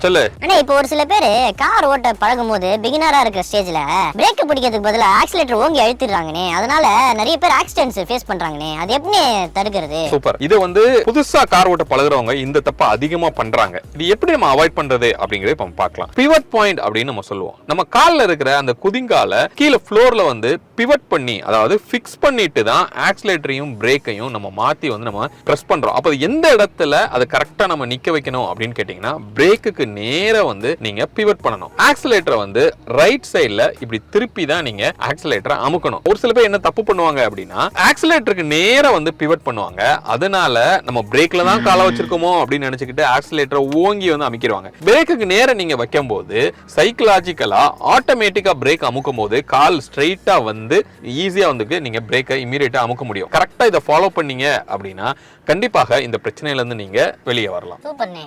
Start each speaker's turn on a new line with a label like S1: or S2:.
S1: சொல்லு.
S2: இப்போ ஒரு சில பேர் கார் ஓட்ட பழகும் போது பிகினரா இருக்கிற ஸ்டேஜ்ல பிரேக் பிடிக்கிறதுக்கு பதிலா ஆக்சிலேட்டர் ஓங்கி அழுத்திடுறாங்கனே, அதனால நிறைய பேர் ஆக்சிடென்ட்ஸ் ஃபேஸ் பண்றாங்கனே, அது எப்படி தடுக்கிறது?
S1: சூப்பர். இது புதுசா கார் ஓட்ட பழகுறவங்க இந்த தப்ப அதிகமா பண்றாங்க. இது எப்படி நம்ம அவாய்ட் பண்றது அப்படிங்கறத இப்ப பார்க்கலாம். பிவட் பாயிண்ட் அப்படின்னு நம்ம சொல்லுவோம். நம்ம கால்ல இருக்கிற அந்த குதிங்கால கீழ ஃப்ளோர்ல பிவட் பண்ணி, அதாவது ஃபிக்ஸ் பண்ணிட்டு தான் ஆக்சிலேட்டரையும் பிரேக்கையும் நம்ம மாத்தி நம்ம பிரஸ் பண்றோம். அப்ப எந்த இடத்துல அதை கரெக்டா நம்ம நிக்க வைக்கணும் அப்படின்னு கேட்டீங்கன்னா, பிரேக்குக்கு நேரா நீங்க பிவட் பண்ணணும். ஆக்சிலேட்டரை ரைட் சைடுல இப்படி திருப்பி தான் நீங்க ஆக்சிலேட்டரை அமுக்கணும். ஒரு சில பேர் என்ன தப்பு பண்ணுவாங்க அப்படின்னா, ஆக்சிலேட்டருக்கு நேரா பிவட் பண்ணுவாங்க. அதனால நம்ம பிரேக்ல தான் காலை வச்சிருக்கோமோ அப்படின்னு நினைச்சுக்கிட்டு ஆக்சிலேட்டரை ஓங்கி அமைக்கிடுவாங்க. பிரேக்குக்கு நேரா நீங்க வைக்கும் போது சைக்கலாஜிக்கலா ஆட்டோமேட்டிக்கா பிரேக் அமுக்கும் போது கால் ஸ்ட்ரைட்டா ஈஸியா நீங்க பிரேக்கை இமிடியேட்டா அமுக்க முடியும். கரெக்டா இதை ஃபாலோ பண்ணீங்க அப்படின்னா கண்டிப்பாக இந்த பிரச்சனையில இருந்து நீங்க வெளியே வரலாம்.
S2: சூப்பர்ண்ணே.